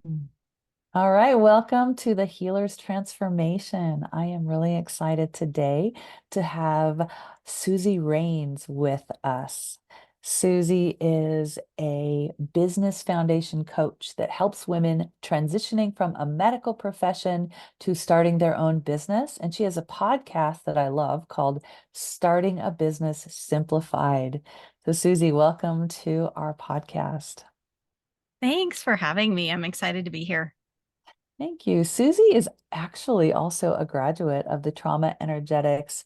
Mm. All right, welcome to the Healer's Transformation. I am really excited today to have Suzy Wraines with us. Suzy is a business foundation coach that helps women transitioning from a medical profession to starting their own business. And she has a podcast that I love called Starting a Business Simplified. So, Suzy, welcome to our podcast. Thanks for having me. I'm excited to be here. Thank you. Suzy is actually also a graduate of the Trauma Energetics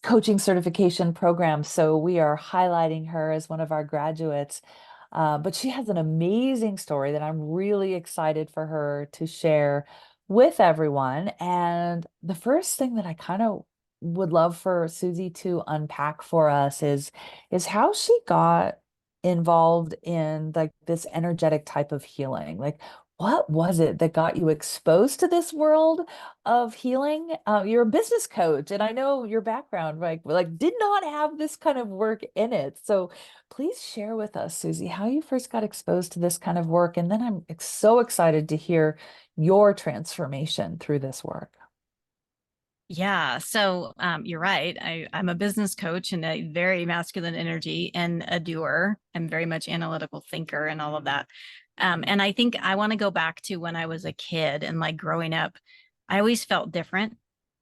Coaching Certification Program. So we are highlighting her as one of our graduates. But she has an amazing story that I'm really excited for her to share with everyone. And the first thing that I kind of would love for Suzy to unpack for us is how she got involved in like this energetic type of healing. Like what was it that got you exposed to this world of healing? You're a business coach, and I know your background, like did not have this kind of work in it. So please share with us, Suzy, how you first got exposed to this kind of work. And then I'm so excited to hear your transformation through this work. Yeah, so you're right. I'm a business coach and a very masculine energy and a doer. I'm very much analytical thinker and all of that. And I think I want to go back to when I was a kid and like growing up. I always felt different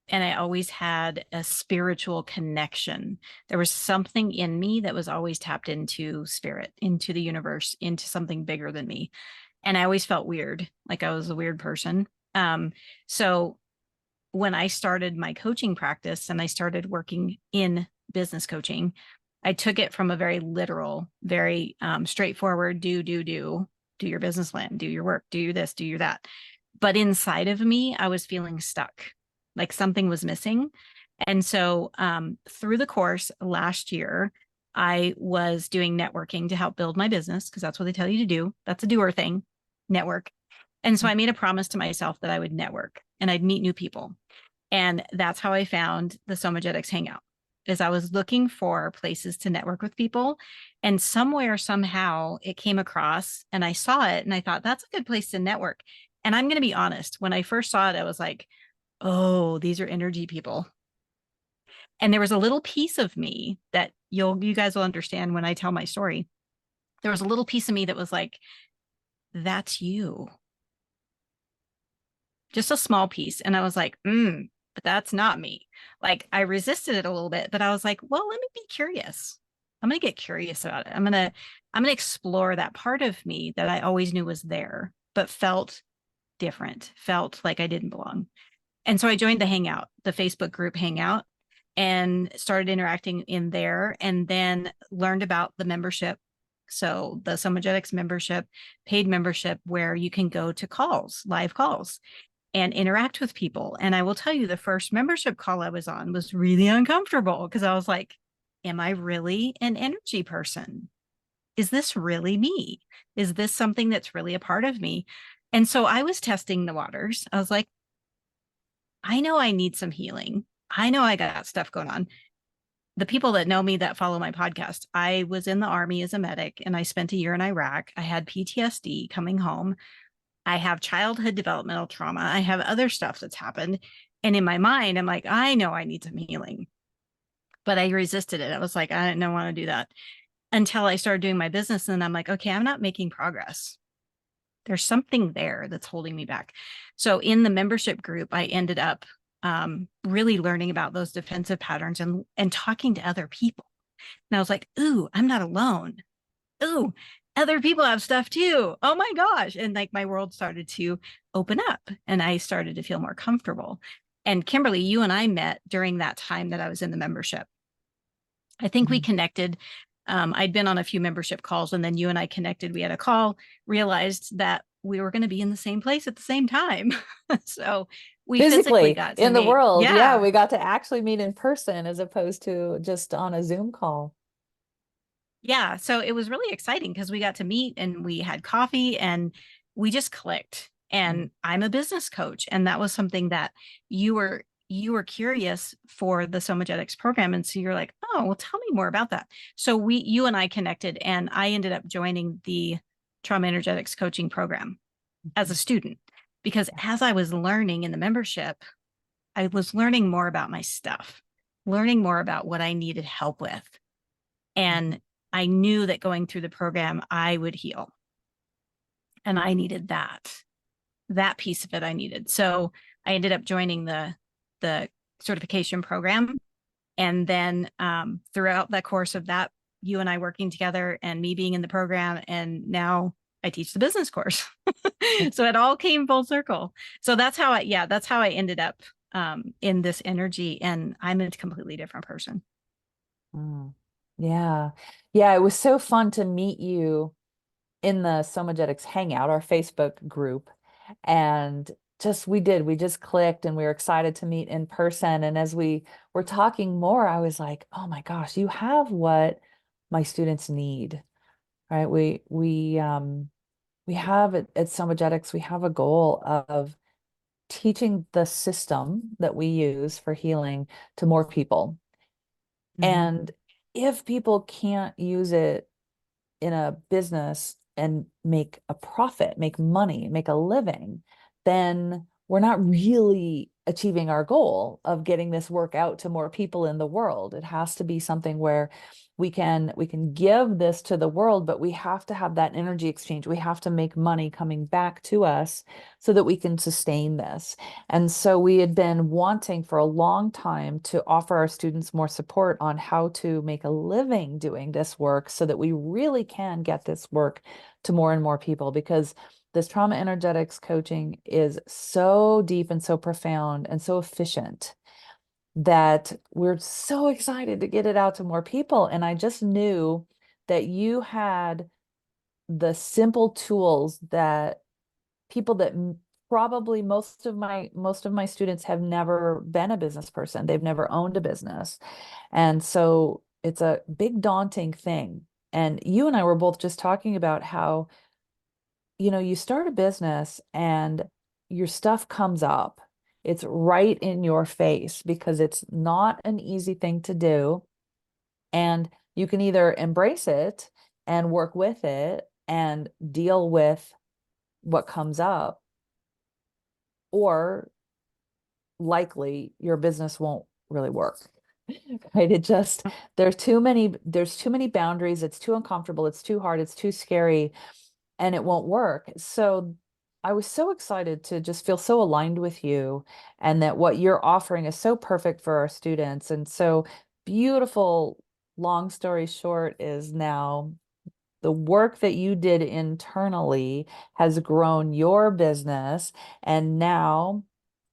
and I always had a spiritual connection. There was something in me that was always tapped into spirit, into the universe, into something bigger than me. And I always felt weird, like I was a weird person. So when I started my coaching practice and I started working in business coaching, I took it from a very literal, very straightforward do your business plan, do your work, do this, do your that. But inside of me, I was feeling stuck, like something was missing. And so through the course last year, I was doing networking to help build my business because that's what they tell you to do. That's a doer thing, network. And so I made a promise to myself that I would network and I'd meet new people. And that's how I found the Somagetics Hangout, is I was looking for places to network with people. And somewhere, somehow it came across and I saw it and I thought, that's a good place to network. And I'm going to be honest, when I first saw it, I was like, oh, these are energy people. And there was a little piece of me that you guys will understand when I tell my story. There was a little piece of me that was like, that's you, just a small piece. And I was like, but that's not me. Like I resisted it a little bit, but I was like, well, let me be curious. I'm going to get curious about it. I'm going to explore that part of me that I always knew was there, but felt different, felt like I didn't belong. And so I joined the Hangout, the Facebook group Hangout, and started interacting in there and then learned about the membership. So the Somagetics membership, paid membership, where you can go to calls, live calls and interact with people. And I will tell you, the first membership call I was on was really uncomfortable because I was like, am I really an energy person? Is this really me? Is this something that's really a part of me? And so I was testing the waters. I was like, I know I need some healing. I know I got stuff going on. The people that know me that follow my podcast, I was in the army as a medic and I spent a year in Iraq. I had PTSD coming home. I have childhood developmental trauma. I have other stuff that's happened. And in my mind, I'm like, I know I need some healing, but I resisted it. I was like, I don't want to do that until I started doing my business. And I'm like, okay, I'm not making progress. There's something there that's holding me back. So in the membership group, I ended up really learning about those defensive patterns and talking to other people. And I was like, ooh, I'm not alone. Ooh, other people have stuff too. Oh my gosh. And like my world started to open up and I started to feel more comfortable. And Kimberly, you and I met during that time that I was in the membership. I think we Mhm. connected. I'd been on a few membership calls and then you and I connected. We had a call, realized that we were going to be in the same place at the same time. So we physically Physically got to in the meet. world. Yeah, Yeah. we got to actually meet in person as opposed to just on a Zoom call. Yeah. So it was really exciting because we got to meet and we had coffee and we just clicked. Mm. And I'm a business coach. And that was something that you were curious for the Somagetics program. And so you're like, oh, well, tell me more about that. So you and I connected and I ended up joining the trauma energetics coaching program. as a Mhm. student, because Yeah. as I was learning in the membership, I was learning more about my stuff, learning more about what I needed help with. Mhm. And I knew that going through the program, I would heal. And I needed that piece of it I needed. So I ended up joining the certification program. And then throughout the course of that, you and I working together and me being in the program, and now I teach the business course. So it all came full circle. So that's how I ended up in this energy. And I'm a completely different person. Mm. Yeah. Yeah, it was so fun to meet you in the Somagetics Hangout, our Facebook group. And we just clicked and we were excited to meet in person. And as we were talking more, I was like, oh my gosh, you have what my students need, right? We have at Somagetics, we have a goal of teaching the system that we use for healing to more people. Mhm. And if people can't use it in a business and make a profit, make money, make a living, then we're not really achieving our goal of getting this work out to more people in the world. It has to be something where we can give this to the world, but we have to have that energy exchange. We have to make money coming back to us so that we can sustain this. And so we had been wanting for a long time to offer our students more support on how to make a living doing this work so that we really can get this work to more and more people, because this trauma energetics coaching is so deep and so profound and so efficient that we're so excited to get it out to more people. And I just knew that you had the simple tools that people that probably most of my students have never been a business person. They've never owned a business. And so it's a big daunting thing. And you and I were both just talking about how, you start a business and your stuff comes up. It's right in your face because it's not an easy thing to do. And you can either embrace it and work with it and deal with what comes up, or likely your business won't really work. Right? There's too many boundaries. It's too uncomfortable. It's too hard. It's too scary, and it won't work. So I was so excited to just feel so aligned with you, and that what you're offering is so perfect for our students. And so beautiful. Long story short is now the work that you did internally has grown your business, and now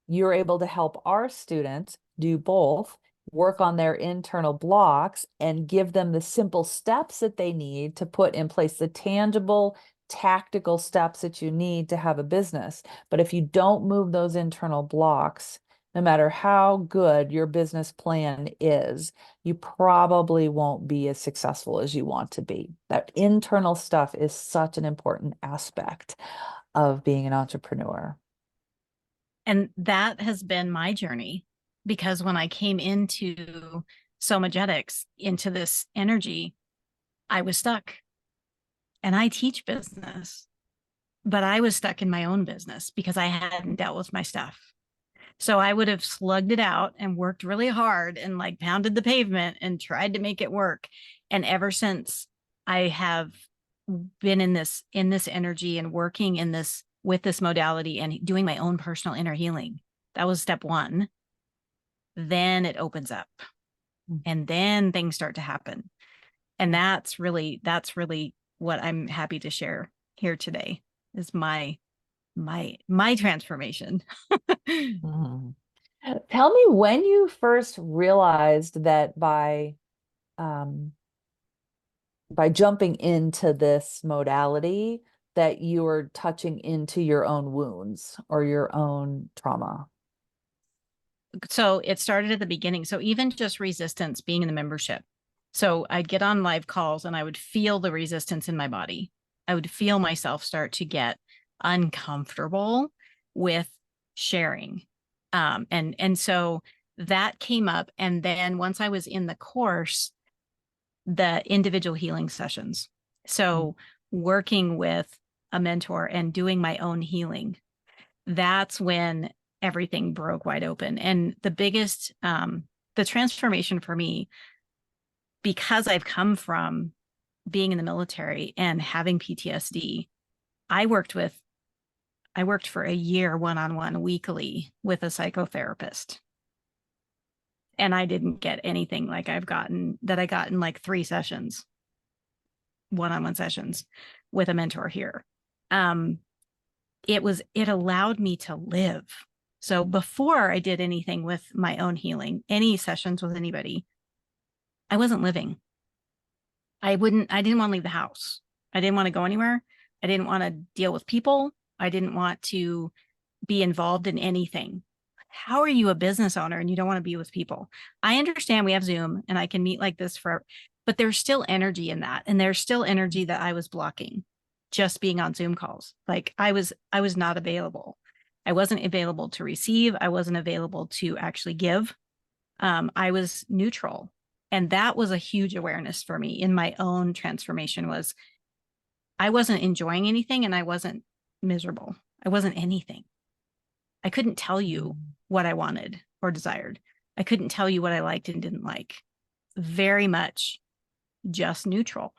you're able to help our students do both, work on their internal blocks and give them the simple steps that they need to put in place, the tangible, tactical steps that you need to have a business. But if you don't move those internal blocks, no matter how good your business plan is, you probably won't be as successful as you want to be. That internal stuff is such an important aspect of being an entrepreneur. And that has been my journey, because when I came into somagetics, into this energy, I was stuck. And I teach business, but I was stuck in my own business because I hadn't dealt with my stuff. So I would have slugged it out and worked really hard and like pounded the pavement and tried to make it work. And ever since I have been in this energy and working in this with this modality and doing my own personal inner healing, that was step one. Then it opens up and then things start to happen. And that's really what I'm happy to share here today, is my transformation. Mhm. Tell me when you first realized that by jumping into this modality that you were touching into your own wounds or your own trauma. So it started at the beginning. So even just resistance, being in the membership. So I'd get on live calls and I would feel the resistance in my body. I would feel myself start to get uncomfortable with sharing. And so that came up. And then once I was in the course, the individual healing sessions. Mm, So working with a mentor and doing my own healing, that's when everything broke wide open. And the biggest, the transformation for me, because I've come from being in the military and having PTSD, I worked with, I worked for a year one-on-one weekly with a psychotherapist. And I didn't get anything like I've gotten that I got in like 3 sessions, one-on-one sessions with a mentor here. It allowed me to live. So before I did anything with my own healing, any sessions with anybody, I wasn't living. I didn't want to leave the house. I didn't want to go anywhere. I didn't want to deal with people. I didn't want to be involved in anything. How are you a business owner and you don't want to be with people? I understand we have Zoom and I can meet like this but there's still energy in that. And there's still energy that I was blocking just being on Zoom calls. Like I was not available. I wasn't available to receive. I wasn't available to actually give. I was neutral. And that was a huge awareness for me in my own transformation. Was I wasn't enjoying anything and I wasn't miserable. I wasn't anything. I couldn't tell you what I wanted or desired. I couldn't tell you what I liked and didn't like. Very much just neutral.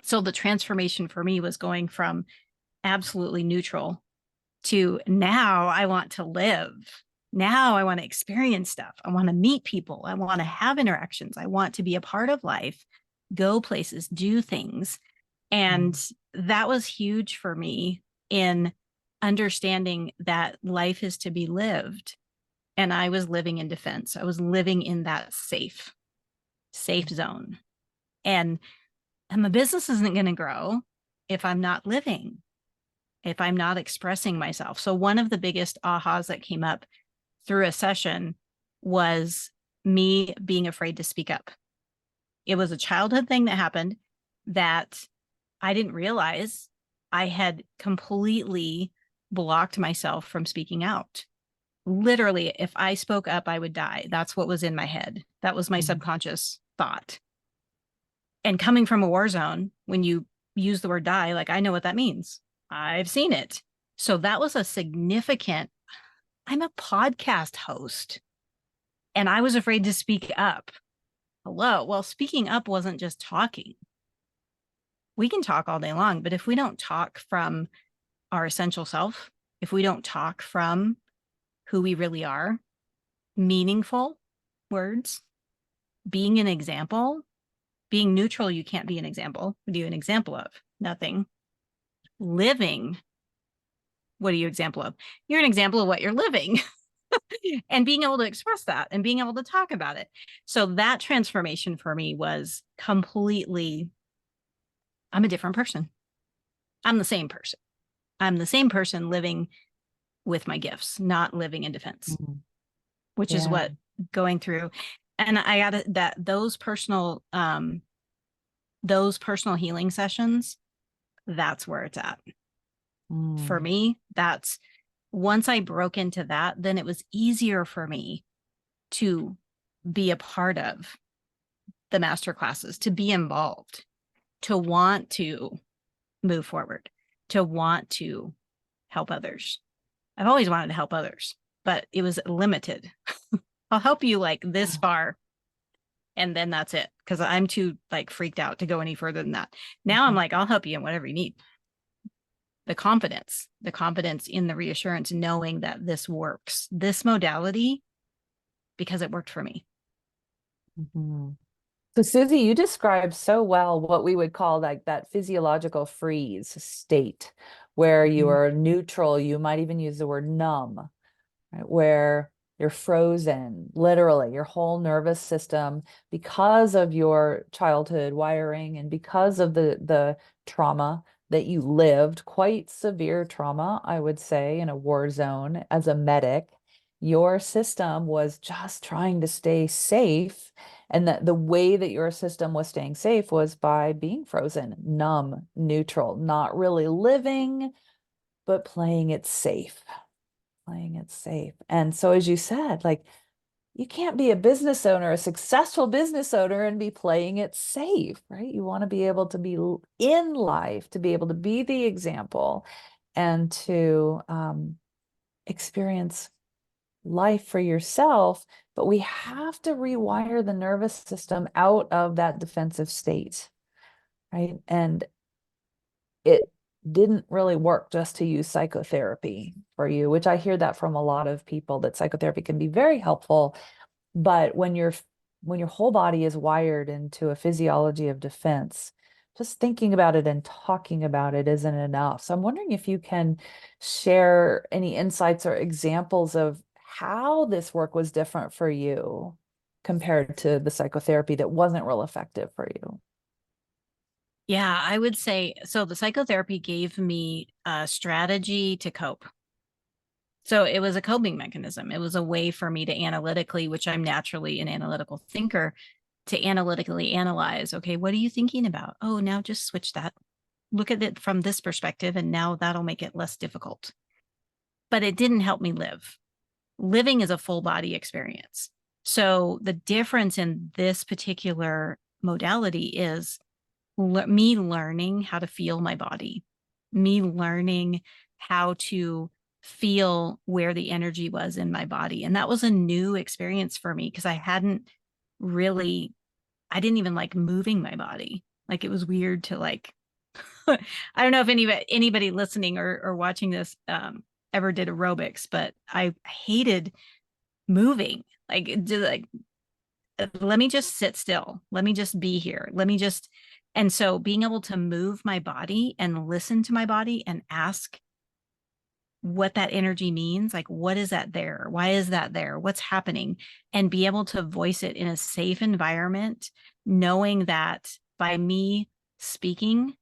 So the transformation for me was going from absolutely neutral to now I want to live. Now I want to experience stuff. I want to meet people. I want to have interactions. I want to be a part of life, go places, do things. And that was huge for me in understanding that life is to be lived. And I was living in defense. I was living in that safe zone. And my business isn't going to grow if I'm not living, if I'm not expressing myself. So one of the biggest ahas that came up through a session was me being afraid to speak up. It was a childhood thing that happened that I didn't realize I had completely blocked myself from speaking out. Literally, if I spoke up, I would die. That's what was in my head. That was my subconscious thought. And coming from a war zone, when you use the word die, like I know what that means. I've seen it. So that was a significant, I'm a podcast host and I was afraid to speak up. Hello. Well, speaking up wasn't just talking. We can talk all day long, but if we don't talk from our essential self, if we don't talk from who we really are, meaningful words, being an example, being neutral, you can't be an example. What are you an example of? Nothing. Living, what are you an example of? You're an example of what you're living. And being able to express that and being able to talk about it. So that transformation for me was completely, I'm a different person. I'm the same person. I'm the same person living with my gifts, not living in defense, which is what going through. And I got that those personal healing sessions, that's where it's at. For me, that's once I broke into that, then it was easier for me to be a part of the master classes, to be involved, to want to move forward, to want to help others. I've always wanted to help others, but it was limited. I'll help you like this far. And then that's it. Cause I'm too like freaked out to go any further than that. Now I'm like, I'll help you in whatever you need. The confidence in the reassurance, knowing that this works, this modality, because it worked for me. So Suzy, you described so well what we would call like that physiological freeze state where you are neutral. You might even use the word numb, right? Where you're frozen, literally, your whole nervous system, because of your childhood wiring and because of the trauma that you lived, quite severe trauma, I would say, in a war zone as a medic, your system was just trying to stay safe. And that the way that your system was staying safe was by being frozen, numb, neutral, not really living, but playing it safe. And so, as you said, like you can't be a business owner, a successful business owner, and be playing it safe, right? You want to be able to be in life, to be able to be the example and to experience life for yourself. But we have to rewire the nervous system out of that defensive state, right? And it didn't really work just to use psychotherapy for you, which I hear that from a lot of people, that psychotherapy can be very helpful. But when your whole body is wired into a physiology of defense, just thinking about it and talking about it isn't enough. So I'm wondering if you can share any insights or examples of how this work was different for you compared to the psychotherapy that wasn't real effective for you. Yeah, I would say so. The psychotherapy gave me a strategy to cope. So it was a coping mechanism. It was a way for me to analytically, which I'm naturally an analytical thinker, to analytically analyze. Okay, what are you thinking about? Oh, now just switch that. Look at it from this perspective, and now that'll make it less difficult. But it didn't help me live. Living is a full body experience. So the difference in this particular modality is me learning how to feel my body, me learning how to feel where the energy was in my body. And that was a new experience for me because I didn't even like moving my body. Like it was weird to like, I don't know if anybody listening or watching this ever did aerobics, but I hated moving. Like let me just sit still. Let me just be here. And so being able to move my body and listen to my body and ask what that energy means, like, what is that there? Why is that there? What's happening? And be able to voice it in a safe environment, knowing that by me speaking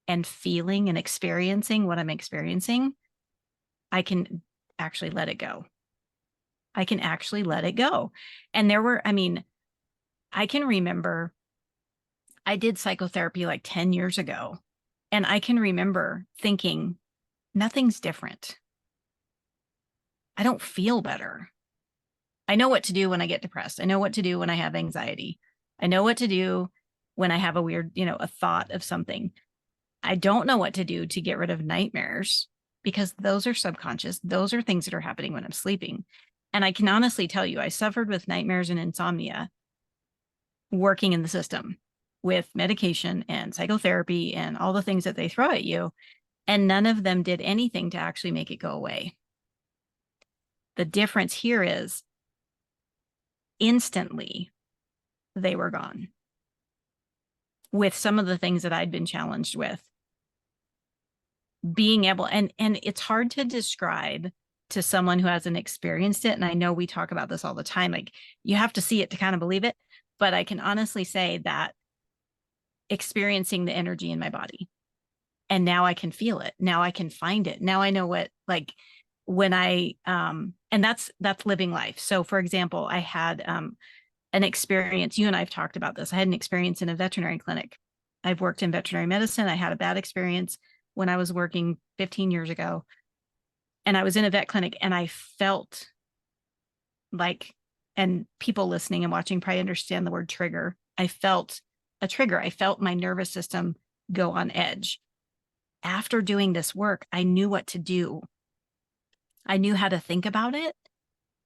and feeling and experiencing what I'm experiencing, I can actually let it go. I can actually let it go. And I mean, I can remember I did psychotherapy like 10 years ago. And I can remember thinking, nothing's different. I don't feel better. I know what to do when I get depressed. I know what to do when I have anxiety. I know what to do when I have a weird, a thought of something. I don't know what to do to get rid of nightmares because those are subconscious. Those are things that are happening when I'm sleeping. And I can honestly tell you, I suffered with nightmares and insomnia working in the system with medication and psychotherapy and all the things that they throw at you. And none of them did anything to actually make it go away. The difference here is instantly they were gone with some of the things that I'd been challenged with. Being able, and it's hard to describe to someone who hasn't experienced it. And I know we talk about this all the time. Like you have to see it to kind of believe it. But I can honestly say that experiencing the energy in my body, and now I can feel it. Now I can find it. Now I know what, like when and that's living life. So for example, I had an experience, you and I've talked about this. I had an experience in a veterinary clinic. I've worked in veterinary medicine. I had a bad experience when I was working 15 years ago. And I was in a vet clinic and I felt like, and people listening and watching probably understand the word trigger. I felt a trigger. I felt my nervous system go on edge. After doing this work, I knew what to do. I knew how to think about it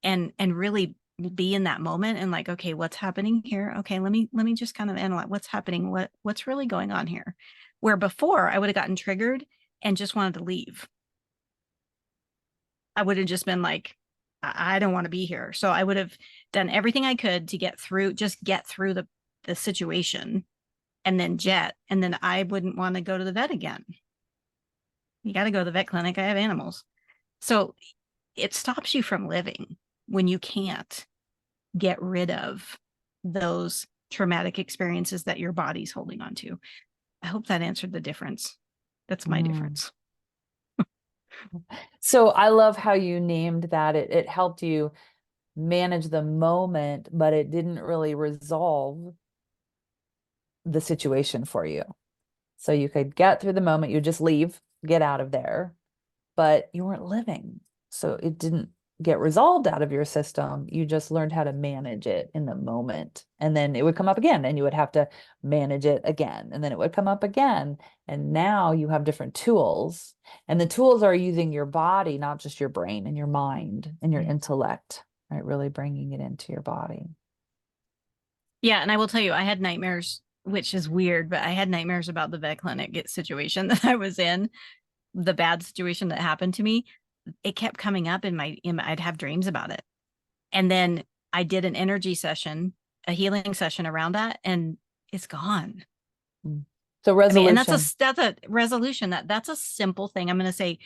and really be in that moment and like, okay, what's happening here? Okay, let me just kind of analyze what's happening, what's really going on here. Where before I would have gotten triggered and just wanted to leave. I would have just been like, I don't want to be here. So I would have done everything I could to get through the situation and then jet. And then I wouldn't want to go to the vet again. You got to go to the vet clinic. I have animals. So it stops you from living when you can't get rid of those traumatic experiences that your body's holding on to. I hope that answered the difference. That's my Mm. difference. So I love how you named that. It helped you manage the moment, but it didn't really resolve the situation for you. So you could get through the moment, you just leave, get out of there, but you weren't living. So it didn't get resolved out of your system. You just learned how to manage it in the moment. And then it would come up again, and you would have to manage it again. And then it would come up again. And now you have different tools. And the tools are using your body, not just your brain and your mind and your intellect, right? Really bringing it into your body. Yeah, and I will tell you, I had nightmares, which is weird, but I had nightmares about the vet clinic situation that I was in, the bad situation that happened to me. It kept coming up I'd have dreams about it. And then I did an energy session, a healing session around that, and it's gone. Mm. So I mean, and resolution. that's a resolution. That's a simple thing. I'm going to say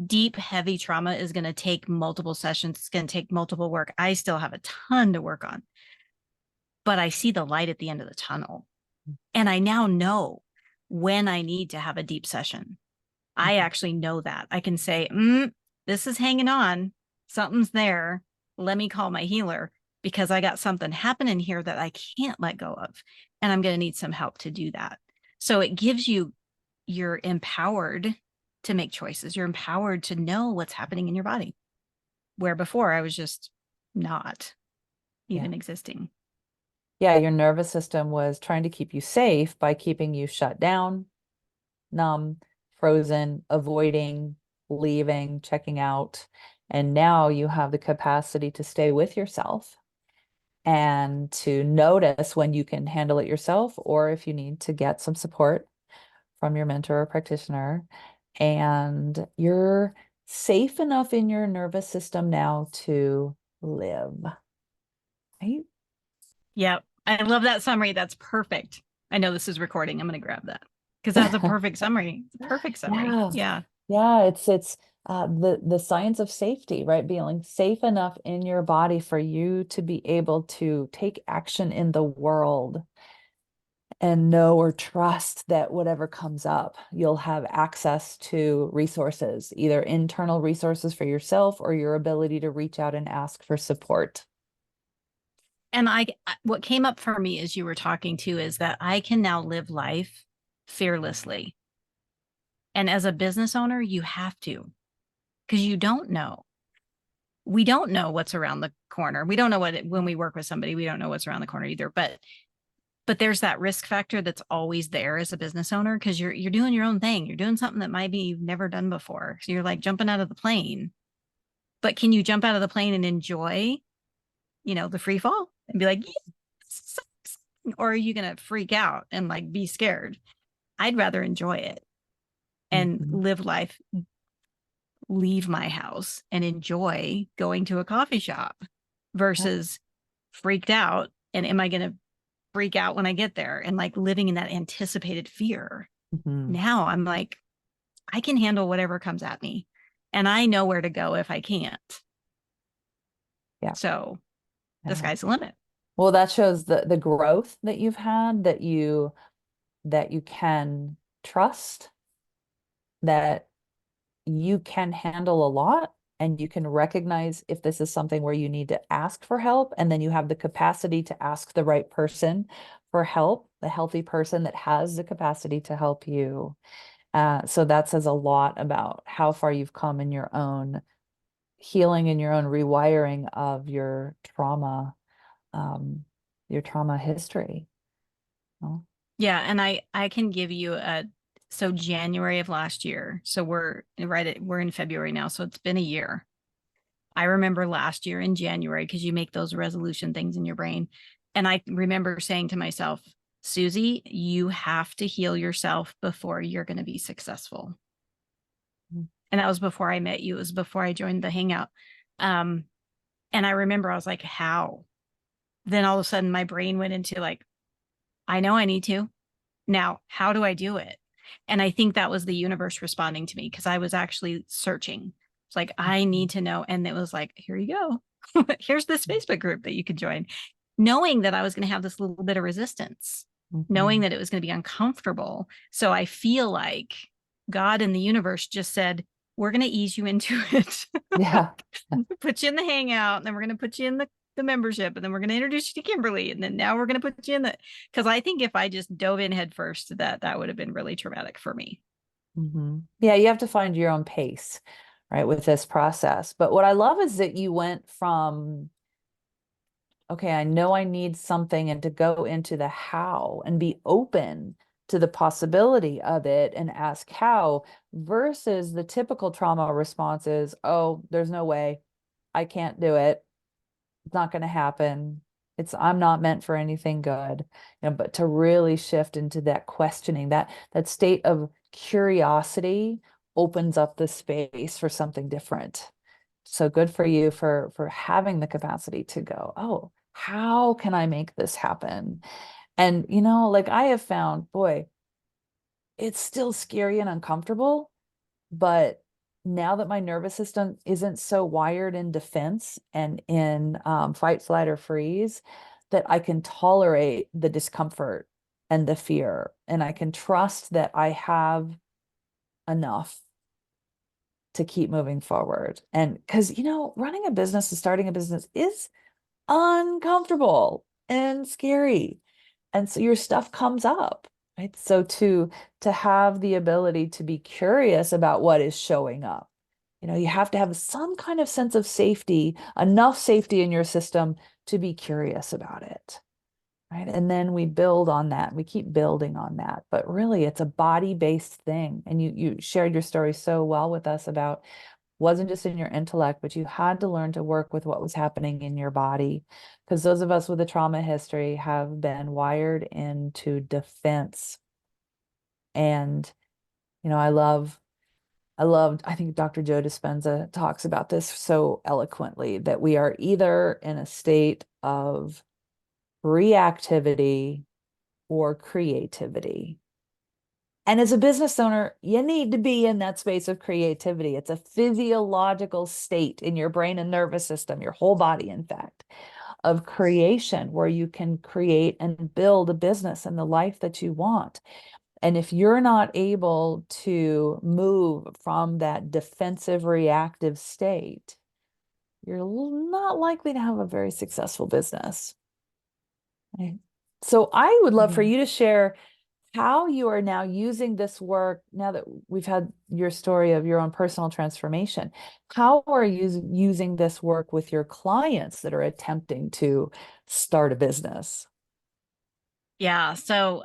deep, heavy trauma is going to take multiple sessions. It's going to take multiple work. I still have a ton to work on, but I see the light at the end of the tunnel. And I now know when I need to have a deep session. I Mhm. actually know that. I can say, this is hanging on. Something's there. Let me call my healer because I got something happening here that I can't let go of. And I'm going to need some help to do that. So it gives you, you're empowered to make choices. You're empowered to know what's happening in your body, where before I was just not Yeah. even existing. Yeah, your nervous system was trying to keep you safe by keeping you shut down, numb, frozen, avoiding, leaving, checking out. And now you have the capacity to stay with yourself and to notice when you can handle it yourself, or if you need to get some support from your mentor or practitioner. And you're safe enough in your nervous system now to live, right? Yeah, I love that summary. That's perfect. I know this is recording. I'm going to grab that because that's a perfect summary. It's a perfect summary. Yeah. Yeah. Yeah, it's the science of safety, right? Being safe enough in your body for you to be able to take action in the world and know or trust that whatever comes up, you'll have access to resources, either internal resources for yourself or your ability to reach out and ask for support. And what came up for me as you were talking to is that I can now live life fearlessly. And as a business owner, you have to, because you don't know. We don't know what's around the corner. We don't know when we work with somebody, we don't know what's around the corner either. But there's that risk factor that's always there as a business owner because you're doing your own thing. You're doing something that maybe you've never done before. So you're like jumping out of the plane. But can you jump out of the plane and enjoy, the free fall and be like, yes, or are you going to freak out and like be scared? I'd rather enjoy it and Mhm. live life, leave my house and enjoy going to a coffee shop Yep. versus freaked out. And am I going to freak out when I get there and like living in that anticipated fear? Mhm. Now I'm like, I can handle whatever comes at me and I know where to go if I can't. Yeah. So the Yeah. sky's the limit. Well, that shows the growth that you've had, that you can trust, that you can handle a lot, and you can recognize if this is something where you need to ask for help, and then you have the capacity to ask the right person for help, the healthy person that has the capacity to help you. So that says a lot about how far you've come in your own healing and your own rewiring of um, your trauma history. Oh. Yeah, and I can give you a so January of last year. So we're in February now, so it's been a year. I remember last year in January because you make those resolution things in your brain. And I remember saying to myself, Suzy, you have to heal yourself before you're going to be successful. And that was before I met you. It was before I joined the hangout. Um, and I remember I was like, how? Then all of a sudden my brain went into like, I know I need to. Now, how do I do it? And I think that was the universe responding to me because I was actually searching. It's like, I need to know. And it was like, here you go. Here's this Facebook group that you could join. Knowing that I was going to have this little bit of resistance, knowing Mhm. that it was going to be uncomfortable. So I feel like God and the universe just said, we're going to ease you into it. Yeah. Put you in the hangout, and then we're going to put you in the membership, and then we're going to introduce you to Kimberly, and then now we're going to put you in the because I think if I just dove in head first, that would have been really traumatic for me. Yeah, you have to find your own pace, right, with this process. But what I love is that you went from, okay, I know I need something, and to go into the how and be open to the possibility of it and ask how, versus the typical trauma responses, oh, there's no way, I can't do it. It's not going to happen. I'm not meant for anything good. But to really shift into that questioning, that state of curiosity opens up the space for something different. So good for you for having the capacity to go, oh, how can I make this happen? And like I have found, boy, it's still scary and uncomfortable, but now that my nervous system isn't so wired in defense and in fight, flight, or freeze, that I can tolerate the discomfort and the fear, and I can trust that I have enough to keep moving forward. And because, running a business and starting a business is uncomfortable and scary. And so your stuff comes up, right? So to have the ability to be curious about what is showing up, you have to have some kind of sense of safety, enough safety in your system to be curious about it, right? And then we build on that. We keep building on that. But really, it's a body-based thing. And you shared your story so well with us about wasn't just in your intellect, but you had to learn to work with what was happening in your body. Because those of us with a trauma history have been wired into defense. And, I think Dr. Joe Dispenza talks about this so eloquently, that we are either in a state of reactivity or creativity. And as a business owner, you need to be in that space of creativity. It's a physiological state in your brain and nervous system, your whole body, in fact, of creation, where you can create and build a business and the life that you want. And if you're not able to move from that defensive, reactive state, you're not likely to have a very successful business. Okay. So I would love for Mhm. you to share how you are now using this work, now that we've had your story of your own personal transformation. How are you using this work with your clients that are attempting to start a business? Yeah. So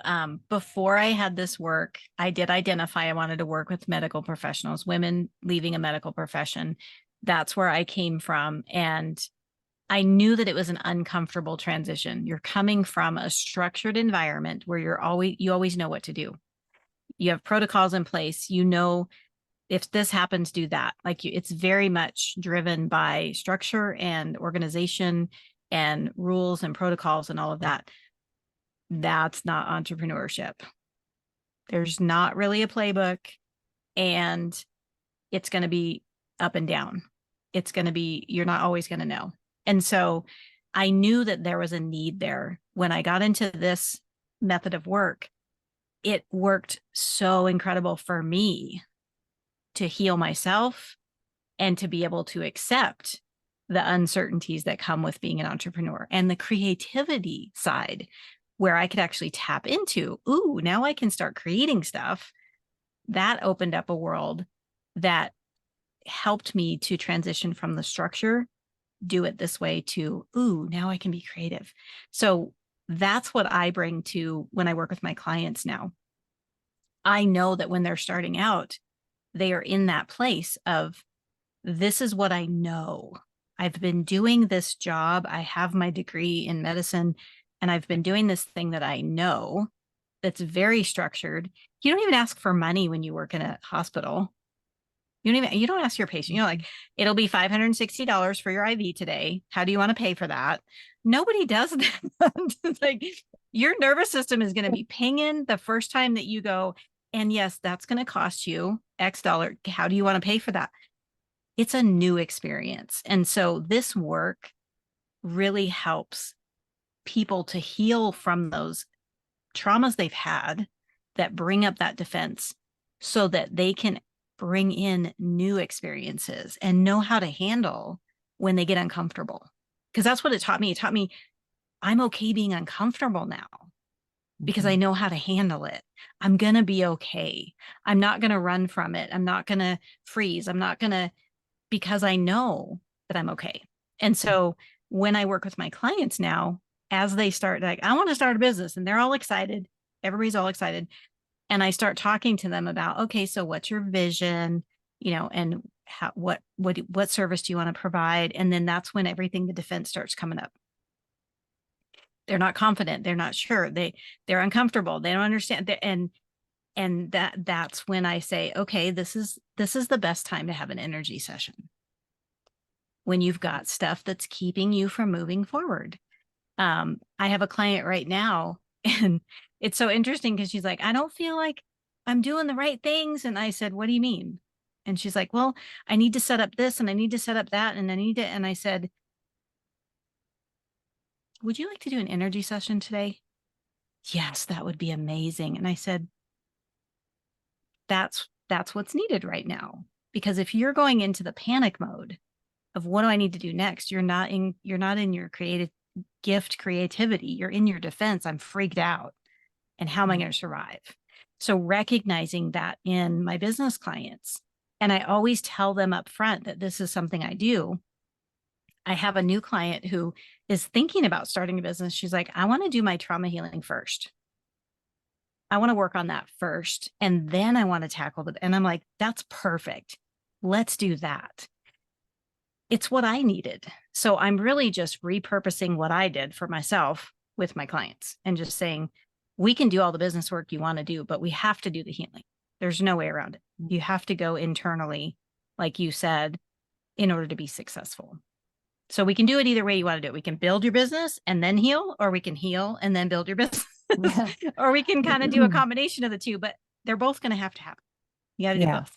before I had this work, I did identify I wanted to work with medical professionals, women leaving a medical profession. That's where I came from. And I knew that it was an uncomfortable transition. You're coming from a structured environment where you always know what to do. You have protocols in place. You know, if this happens, do that. It's very much driven by structure and organization and rules and protocols and all of that. That's not entrepreneurship. There's not really a playbook, and it's going to be up and down. It's going to be, you're not always going to know. And so I knew that there was a need there. When I got into this method of work, it worked so incredible for me to heal myself and to be able to accept the uncertainties that come with being an entrepreneur, and the creativity side, where I could actually tap into, ooh, now I can start creating stuff. That opened up a world that helped me to transition from the structure, do it this way, to, ooh, now I can be creative. So that's what I bring to when I work with my clients now. I know that when they're starting out, they are in that place of, this is what I know. I've been doing this job. I have my degree in medicine, and I've been doing this thing that I know that's very structured. You don't even ask for money when you work in a hospital. You don't ask your patient, like, it'll be $560 for your IV today. How do you want to pay for that? Nobody does that. It's like, your nervous system is going to be pinging the first time that you go, and yes, that's going to cost you X dollar. How do you want to pay for that? It's a new experience. And so this work really helps people to heal from those traumas they've had that bring up that defense, so that they can bring in new experiences and know how to handle when they get uncomfortable. Because that's what it taught me. It taught me I'm okay being uncomfortable now because I Mhm. know how to handle it. I'm going to be okay. I'm not going to run from it. I'm not going to freeze. I'm not going to because I know that I'm okay. And so when I work with my clients now, as they start, like, I want to start a business, and they're all excited, everybody's all excited. And I start talking to them about, okay, so what's your vision, and what service do you want to provide? And then that's when everything, the defense starts coming up. They're not confident. They're not sure. They're uncomfortable. They don't understand. And that's when I say, okay, this is the best time to have an energy session, when you've got stuff that's keeping you from moving forward. I have a client right now, and it's so interesting because she's like, I don't feel like I'm doing the right things. And I said, what do you mean? And she's like, well, I need to set up this and I need to set up that. And I said, would you like to do an energy session today? Yes, that would be amazing. And I said, that's what's needed right now. Because if you're going into the panic mode of what do I need to do next, you're not in your creative creativity. You're in your defense. I'm freaked out. And how am I going to survive? So recognizing that in my business clients, and I always tell them up front that this is something I do. I have a new client who is thinking about starting a business. She's like, I want to do my trauma healing first. I want to work on that first. And then I want to tackle it. And I'm like, that's perfect. Let's do that. It's what I needed. So I'm really just repurposing what I did for myself with my clients and just saying, we can do all the business work you want to do, but we have to do the healing. There's no way around it. You have to go internally, like you said, in order to be successful. So we can do it either way you want to do it. We can build your business and then heal, or we can heal and then build your business, Yeah. or we can kind of do a combination of the two, but they're both going to have to happen. You got to do Yeah. both.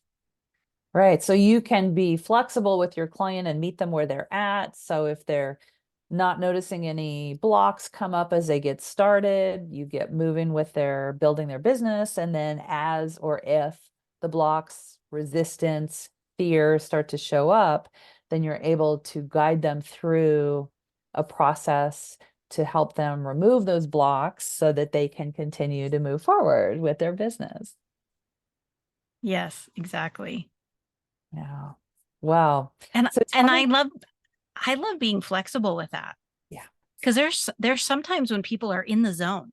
Right. So you can be flexible with your client and meet them where they're at. So if they're not noticing any blocks come up as they get started, you get moving with their building their business. And then as or if the blocks, resistance, fear start to show up, then you're able to guide them through a process to help them remove those blocks so that they can continue to move forward with their business. Yes, exactly. Yeah. Wow. And So tell and me, I love being flexible with that, yeah. because there's sometimes when people are in the zone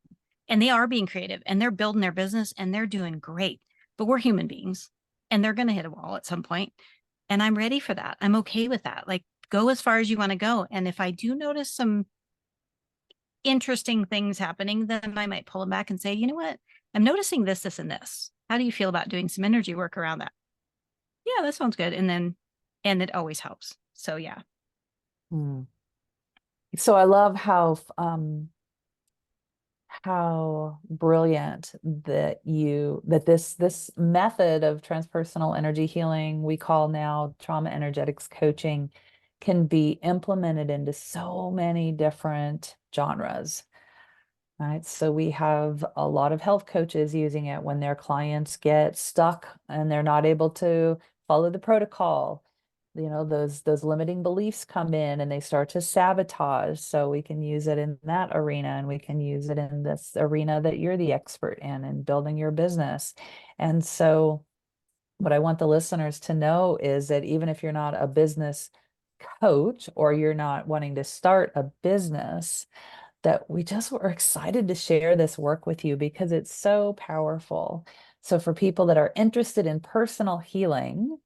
and they are being creative and they're building their business and they're doing great, but we're human beings and they're going to hit a wall at some point, and I'm ready for that. I'm okay with that. Like, go as far as you want to go, and if I do notice some interesting things happening, then I might pull them back and say, you know what, I'm noticing this and this. How do you feel about doing some energy work around that? Yeah, that sounds good. And it always helps. So yeah. Hmm. So I love how brilliant that this method of transpersonal energy healing we call now trauma energetics coaching can be implemented into so many different genres. Right. So we have a lot of health coaches using it when their clients get stuck and they're not able to follow the protocol. You know, those limiting beliefs come in and they start to sabotage. So we can use it in that arena, and we can use it in this arena that you're the expert in building your business. And so what I want the listeners to know is that even if you're not a business coach or you're not wanting to start a business, that we just were excited to share this work with you because it's so powerful. So for people that are interested in personal healing,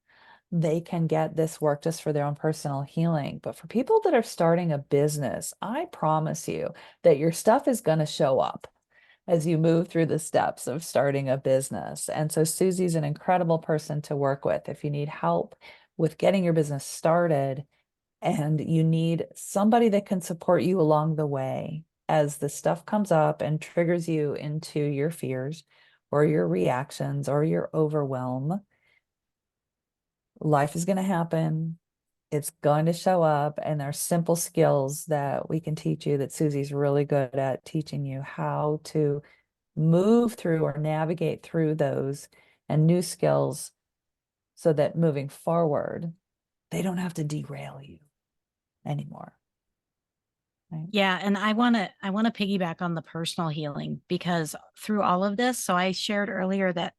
they can get this work just for their own personal healing. But for people that are starting a business, I promise you that your stuff is going to show up as you move through the steps of starting a business. And so Suzy's an incredible person to work with. If you need help with getting your business started, and you need somebody that can support you along the way as the stuff comes up and triggers you into your fears or your reactions or your overwhelm. Life is going to happen. It's going to show up, and there's simple skills that we can teach you that Suzy's really good at teaching you how to move through or navigate through those, and new skills so that moving forward, they don't have to derail you anymore. Right? Yeah. And I want to piggyback on the personal healing, because through all of this, so I shared earlier that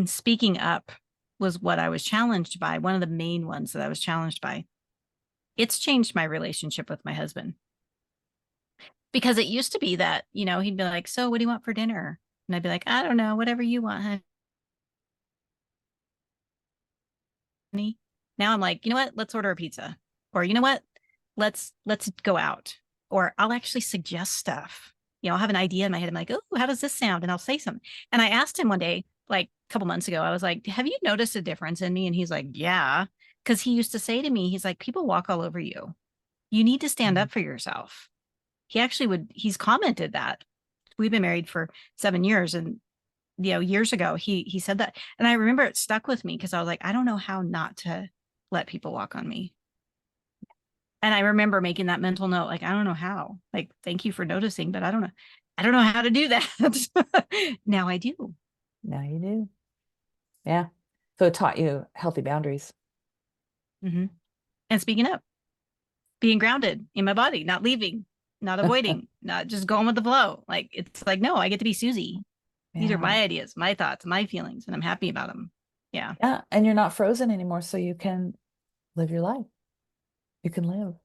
speaking up was what I was challenged by. One of the main ones that I was challenged by. It's changed my relationship with my husband because it used to be that, he'd be like, "So what do you want for dinner?" And I'd be like, "I don't know, whatever you want, honey." Now I'm like, "You know what? Let's order a pizza." Or, "You know what? Let's go out." Or I'll actually suggest stuff. I'll have an idea in my head. I'm like, "Oh, how does this sound?" And I'll say something. And I asked him one day, like a couple months ago, I was like, "Have you noticed a difference in me?" And he's like, "Yeah." Because he used to say to me, he's like, "People walk all over you. You need to stand Mhm. up for yourself." He's commented that. We've been married for 7 years, and years ago he said that. And I remember it stuck with me because I was like, I don't know how not to let people walk on me. And I remember making that mental note, like, I don't know how. Like, thank you for noticing, but I don't know how to do that. Now I do. Now you do. Yeah. So it taught you healthy boundaries. Mm-hmm. And speaking up, being grounded in my body, not leaving, not avoiding, not just going with the flow. Like, it's like, no, I get to be Suzy. These are Yeah. my ideas, my thoughts, my feelings, and I'm happy about them. Yeah. Yeah. And you're not frozen anymore, so you can live your life. You can live.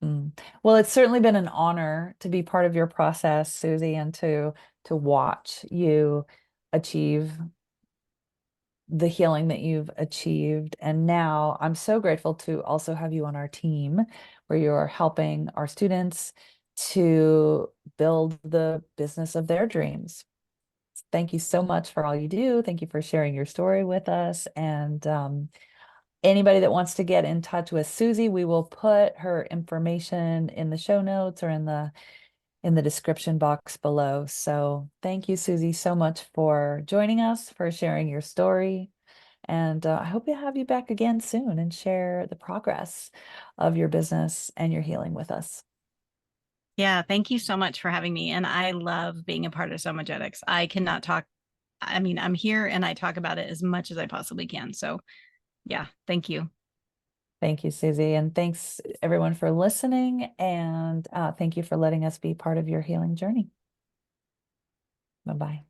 Mm. Well, it's certainly been an honor to be part of your process, Suzy, and to watch you achieve the healing that you've achieved. And now I'm so grateful to also have you on our team where you're helping our students to build the business of their dreams. Thank you so much for all you do. Thank you for sharing your story with us. And anybody that wants to get in touch with Suzy, we will put her information in the show notes or in the description box below. So thank you, Suzy, so much for joining us, for sharing your story. And I hope to have you back again soon and share the progress of your business and your healing with us. Yeah. Thank you so much for having me. And I love being a part of Somagetics. I cannot talk. I mean, I'm here and I talk about it as much as I possibly can. So, yeah. Thank you. Thank you, Suzy. And thanks everyone for listening. And thank you for letting us be part of your healing journey. Bye-bye.